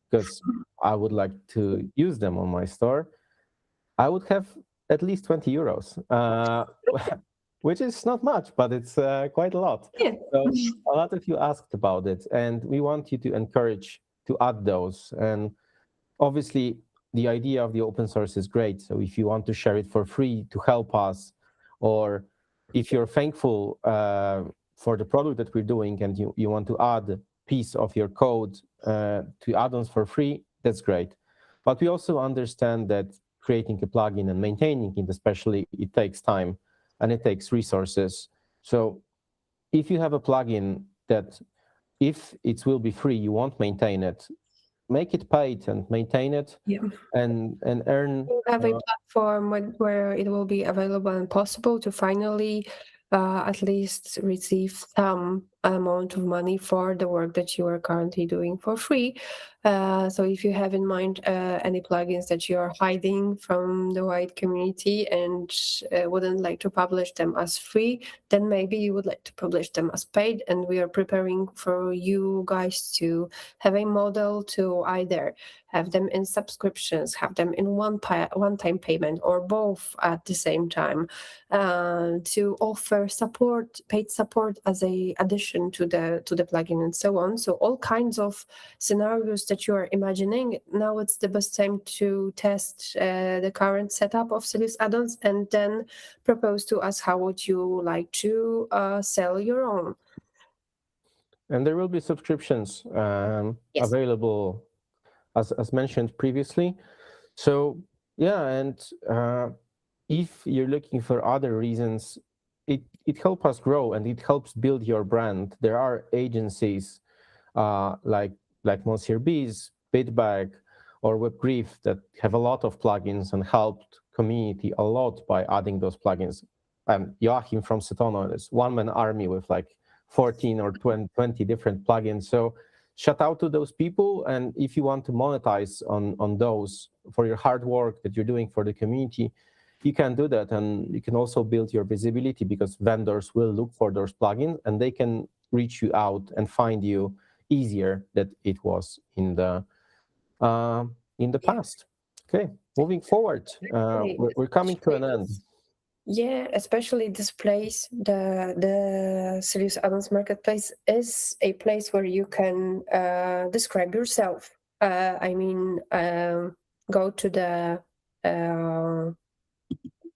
because I would like to use them on my store, I would have at least €20, which is not much, but it's quite a lot. Yeah. So a lot of you asked about it, and we want you to encourage to add those. And obviously, the idea of the open source is great. So if you want to share it for free to help us, or if you're thankful for the product that we're doing and you want to add a piece of your code to add-ons for free, that's great. But we also understand that creating a plugin and maintaining it, especially, it takes time and it takes resources. So if you have a plugin that, if it will be free, you won't maintain it, make it paid and maintain it, and earn. We'll have a platform where it will be available and possible to finally at least receive some amount of money for the work that you are currently doing for free. So if you have in mind any plugins that you are hiding from the wide community and wouldn't like to publish them as free, then maybe you would like to publish them as paid. And we are preparing for you guys to have a model to either have them in subscriptions, have them in one-time payment, or both at the same time, to offer support, paid support as a addition to the plugin and so on. So all kinds of scenarios that you are imagining. Now it's the best time to test the current setup of Sylius add-ons and then propose to us how would you like to sell your own. And there will be subscriptions Yes. available, as mentioned previously. So yeah, and if you're looking for other reasons, it helps us grow and it helps build your brand. There are agencies like Monsieur Bees, Bitbag, or WebGrief that have a lot of plugins and helped community a lot by adding those plugins. Joachim from Setono is one-man army with like 14 or 20 different plugins. So shout out to those people. And if you want to monetize on those for your hard work that you're doing for the community, you can do that. And you can also build your visibility because vendors will look for those plugins and they can reach you out and find you easier than it was in the past. Okay, moving forward, we're coming to an end. Yeah, especially this place, the Sylius Addons Marketplace is a place where you can describe yourself. I mean, go to the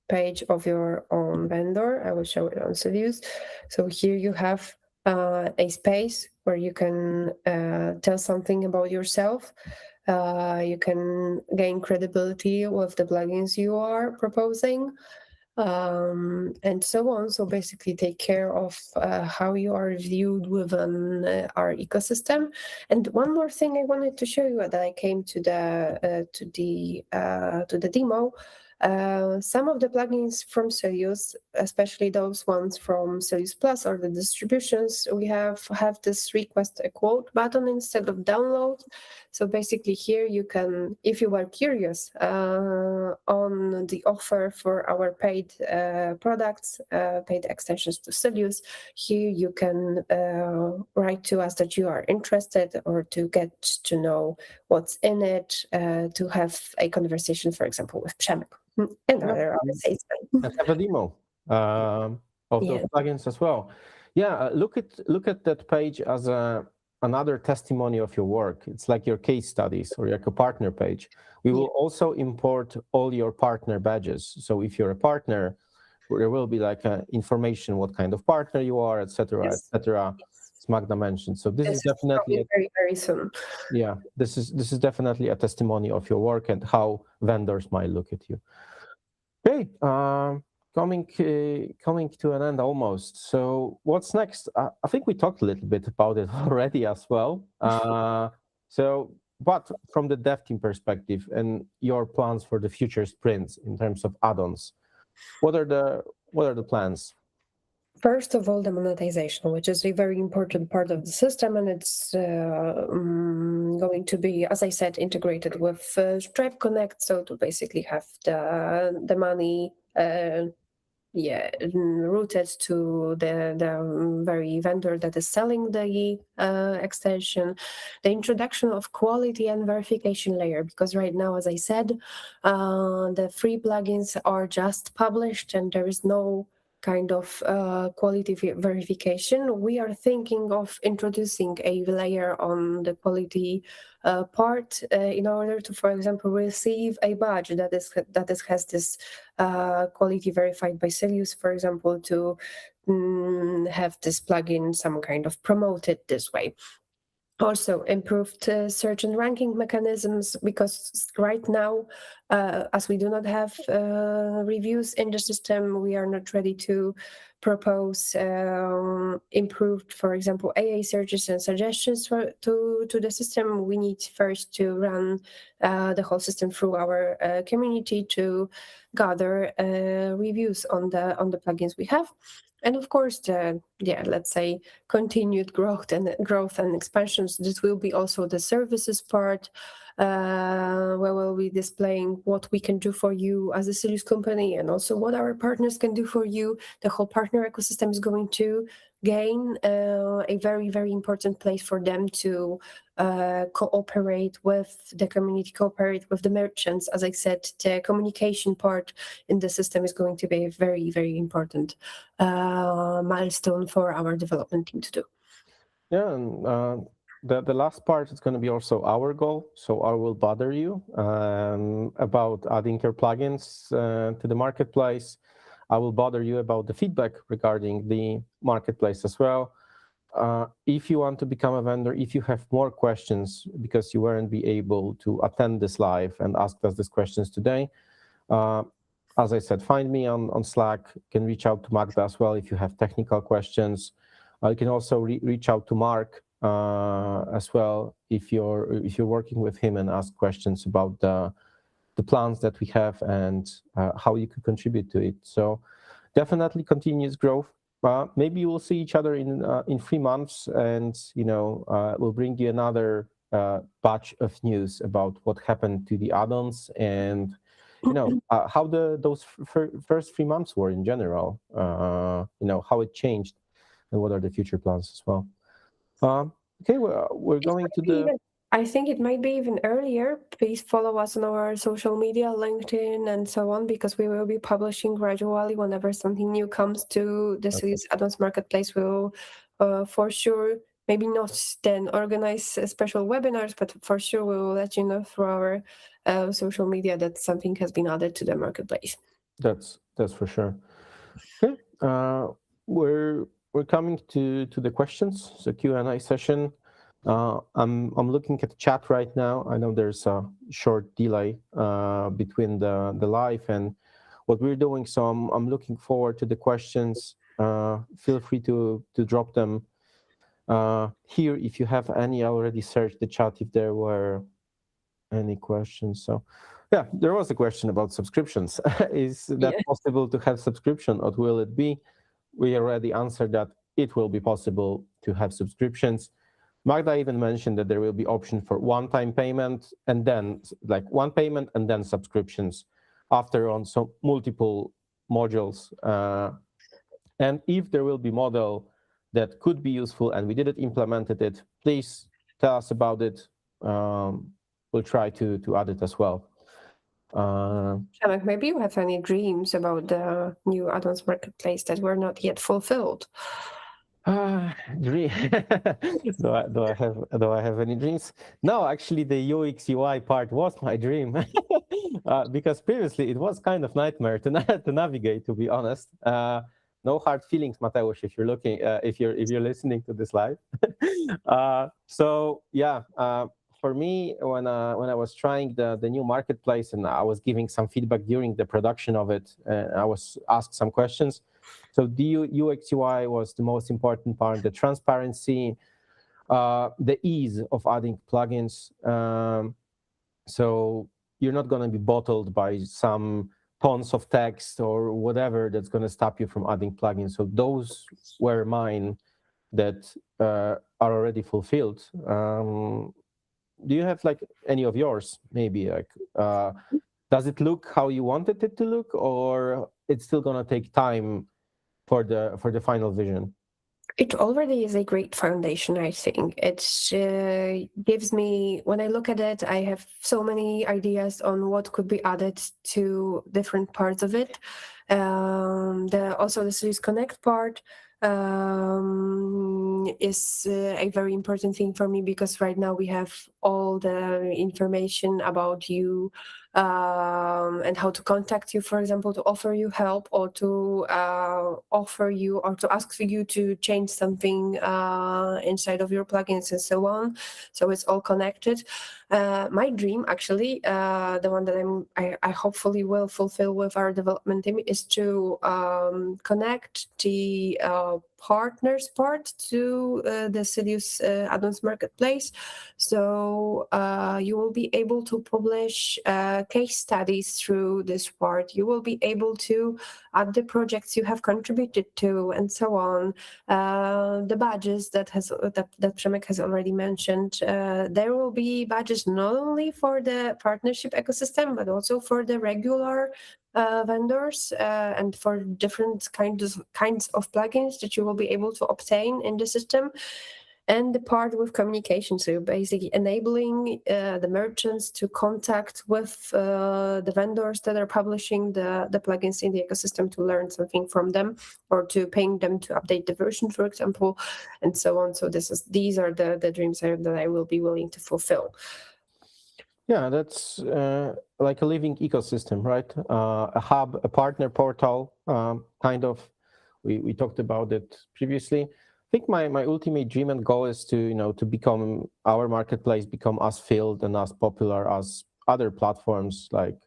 page of your own vendor. I will show it on Sylius. So here you have a space where you can tell something about yourself. You can gain credibility with the plugins you are proposing, and so on. So basically take care of how you are viewed within our ecosystem. And one more thing I wanted to show you that I came to the demo. Some of the plugins from Sylius, especially those ones from Sylius Plus or the distributions, we have this request a quote button instead of download. So basically here you can, if you are curious on the offer for our paid products, paid extensions to Sylius, here you can write to us that you are interested or to get to know what's in it, to have a conversation, for example, with Przemek. And other and have a demo of those plugins as well. Yeah, look at that page as another testimony of your work. It's like your case studies or like a partner page. We will also import all your partner badges. So if you're a partner, there will be like information what kind of partner you are, etc., etc. As Magda mentioned. So this is definitely very, very soon. Yeah, this is definitely a testimony of your work and how vendors might look at you. Okay, coming to an end almost. So what's next? I think we talked a little bit about it already as well. But from the dev team perspective and your plans for the future sprints in terms of add-ons, what are the plans? First of all, the monetization, which is a very important part of the system, and it's going to be, as I said, integrated with Stripe Connect. So to basically have the money, routed to the very vendor that is selling the extension. The introduction of quality and verification layer, because right now, as I said, the free plugins are just published and there is no kind of quality verification. We are thinking of introducing a layer on the quality part in order to, for example, receive a badge that has this quality verified by Sylius, for example, to have this plugin some kind of promoted this way. Also improved search and ranking mechanisms, because right now As we do not have reviews in the system, we are not ready to propose improved, for example, AA searches and suggestions to the system. We need first to run the whole system through our community to gather reviews on the plugins we have. And of course, let's say continued growth and expansions. This will be also the services part, where we'll be displaying what we can do for you as a Sylius company, and also what our partners can do for you. The whole partner ecosystem is going to gain a very, very important place for them to cooperate with the community, cooperate with the merchants. As I said, the communication part in the system is going to be a very, very important milestone for our development team to do. Yeah, and the last part is going to be also our goal. So I will bother you about adding your plugins to the marketplace. I will bother you about the feedback regarding the marketplace as well. If you want to become a vendor, if you have more questions because you weren't be able to attend this live and ask us these questions today, as I said, find me on Slack. You can reach out to Magda as well if you have technical questions. You can also reach out to Mark as well if you're working with him and ask questions about the plans that we have and how you could contribute to it. So definitely continuous growth. Maybe we'll see each other in 3 months, and we'll bring you another batch of news about what happened to the add-ons and how those first 3 months were in general. How it changed and what are the future plans as well. Okay, we're going to the. I think it might be even earlier. Please follow us on our social media, LinkedIn, and so on, because we will be publishing gradually whenever something new comes to the Sylius Addons Marketplace. We will, for sure, maybe not then organize special webinars, but for sure we will let you know through our social media that something has been added to the marketplace. That's for sure. Okay, we're coming to the questions, so Q&A session. I'm looking at the chat right now. I know there's a short delay between the live and what we're doing, so I'm looking forward to the questions. Feel free to drop them here if you have any. I already searched the chat if there were any questions. So yeah, there was a question about subscriptions. Is that possible to have subscription, or will it be? We already answered that it will be possible to have subscriptions. Magda even mentioned that there will be option for one-time payment and then one payment and then subscriptions after on some multiple modules. And if there will be model that could be useful and we didn't implemented it, please tell us about it. We'll try to add it as well. Przemek, maybe you have any dreams about the new add-ons marketplace that were not yet fulfilled? Dream. do I have any dreams? No, actually, the UX UI part was my dream because previously it was kind of nightmare to navigate. To be honest, no hard feelings, Mateusz, if you're looking, if you're listening to this live. So yeah, for me, when I was trying the new marketplace and I was giving some feedback during the production of it, I was asked some questions. So the UX UI was the most important part, the transparency, the ease of adding plugins. So you're not going to be bottled by some tons of text or whatever that's going to stop you from adding plugins. So those were mine that are already fulfilled. Do you have any of yours? Maybe does it look how you wanted it to look, or it's still going to take time for the final vision? It already is a great foundation, I think. It gives me, when I look at it, I have so many ideas on what could be added to different parts of it. Also the Sylius Connect part is a very important thing for me, because right now we have all the information about you and how to contact you, for example, to offer you help or to offer you or to ask for you to change something inside of your plugins and so on. So it's all connected. My dream, actually, the one that I hopefully will fulfill with our development team, is to connect the partners part to the Sylius Addons Marketplace. So you will be able to publish case studies through this part. You will be able to add the projects you have contributed to and so on. The badges that Przemek has already mentioned. There will be badges not only for the partnership ecosystem, but also for the regular vendors and for different kinds of plugins that you will be able to obtain in the system. And the part with communication, so basically enabling the merchants to contact with the vendors that are publishing the plugins in the ecosystem to learn something from them, or to paying them to update the version, for example, and so on. So these are the dreams that I will be willing to fulfill. Yeah, that's like a living ecosystem, right? A hub, a partner portal, kind of. We talked about it previously. I think my ultimate dream and goal is to become our marketplace, become as filled and as popular as other platforms like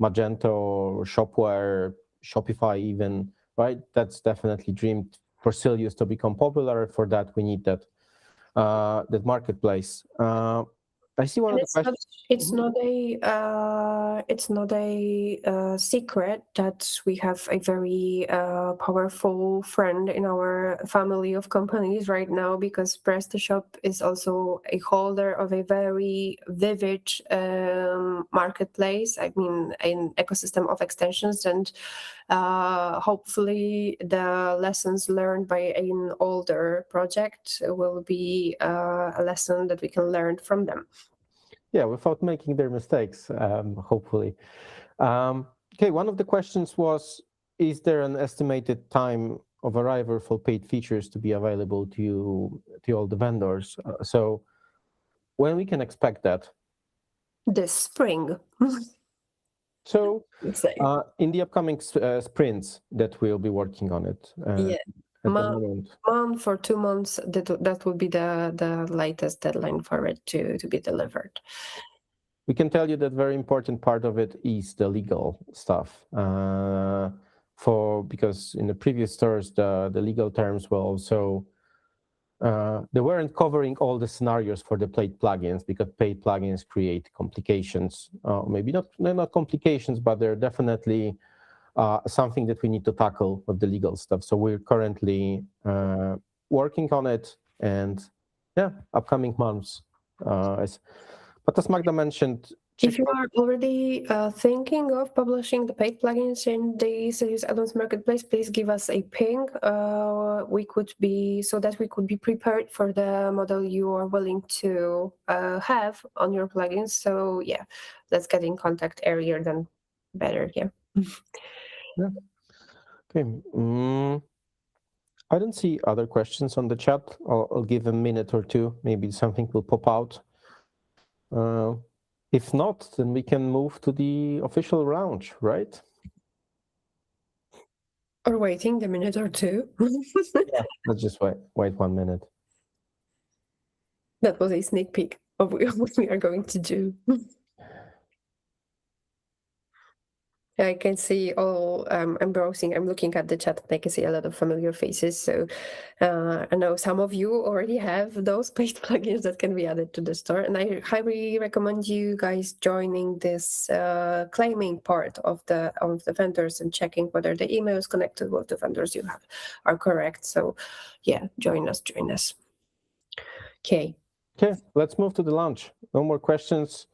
Magento, Shopware, Shopify, even, right? That's definitely dream for Sylius to become popular. For that, we need that marketplace. I see one of the questions. It's not a secret that we have a very powerful friend in our family of companies right now, because PrestaShop is also a holder of a very vivid marketplace. I mean, an ecosystem of extensions, and hopefully the lessons learned by an older project will be a lesson that we can learn from them. Yeah, without making their mistakes, hopefully. Okay, one of the questions was, is there an estimated time of arrival for paid features to be available to all the vendors? So when we can expect that? This spring. So in the upcoming sprints that we'll be working on it. Yeah. At the moment. Month for 2 months, that would be the latest deadline for it to be delivered. We can tell you that very important part of it is the legal stuff. Because in the previous stores, the legal terms were also they weren't covering all the scenarios for the paid plugins, because paid plugins create complications. Maybe not complications, but they're definitely something that we need to tackle with the legal stuff. So we're currently working on it, and yeah, upcoming months. But as Magda mentioned, if you are already thinking of publishing the paid plugins in the Sylius Addons Marketplace, please give us a ping. So that we could be prepared for the model you are willing to have on your plugins. So yeah, let's get in contact earlier than better. Yeah. Yeah. Okay. I don't see other questions on the chat. I'll give a minute or two. Maybe something will pop out. If not, then we can move to the official launch, right? Or waiting the minute or two. Yeah, let's just wait 1 minute. That was a sneak peek of what we are going to do. I can see all, I'm browsing, I'm looking at the chat, and I can see a lot of familiar faces. So I know some of you already have those paid plugins that can be added to the store. And I highly recommend you guys joining this claiming part of the vendors and checking whether the emails connected with the vendors you have are correct. So yeah, join us. Okay. Okay, let's move to the launch. No more questions.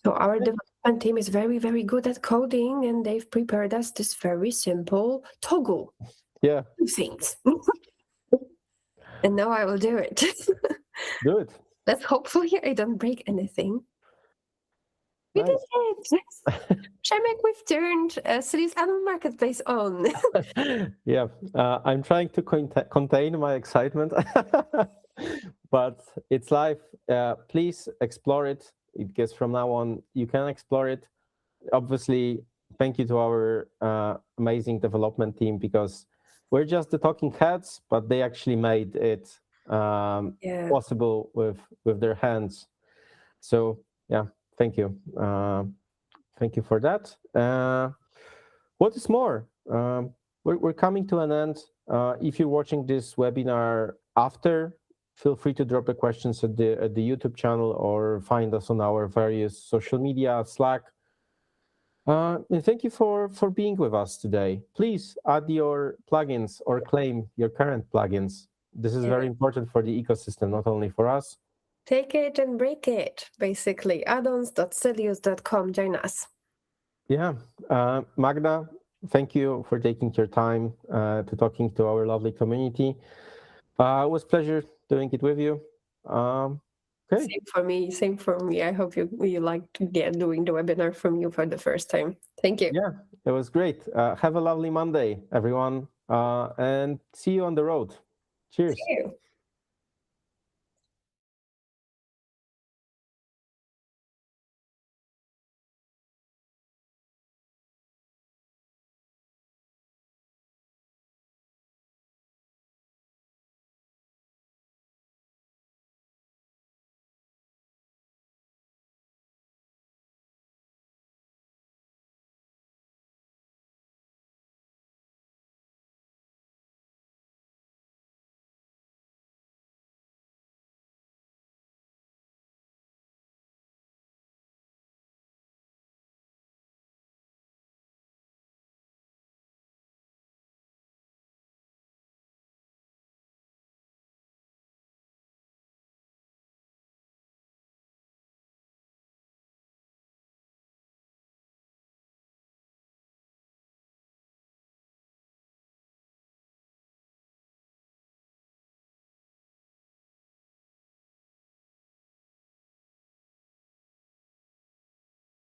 So our development team is very, very good at coding, and they've prepared us this very simple toggle. Yeah. Things. And now I will do it. Do it. Let's hopefully I don't break anything. We did it. Przemek, we've turned Sylius Addons Marketplace on. Yeah, I'm trying to contain my excitement, but it's live. Please explore it. because from now on you can explore it. Obviously, thank you to our amazing development team, because we're just the talking heads, but they actually made it Yeah. possible with their hands. So yeah, thank you. Thank you for that. What is more, we're coming to an end. If you're watching this webinar after, feel free to drop the questions at the YouTube channel or find us on our various social media, Slack. And thank you for being with us today. Please add your plugins or claim your current plugins. This is very important for the ecosystem, not only for us. Take it and break it, basically. addons.sylius.com. Join us. Yeah. Magda, thank you for taking your time to talking to our lovely community. It was a pleasure doing it with you. Okay. Same for me. I hope you liked doing the webinar from you for the first time. Thank you. Yeah, it was great. Have a lovely Monday, everyone, and see you on the road. Cheers. See you.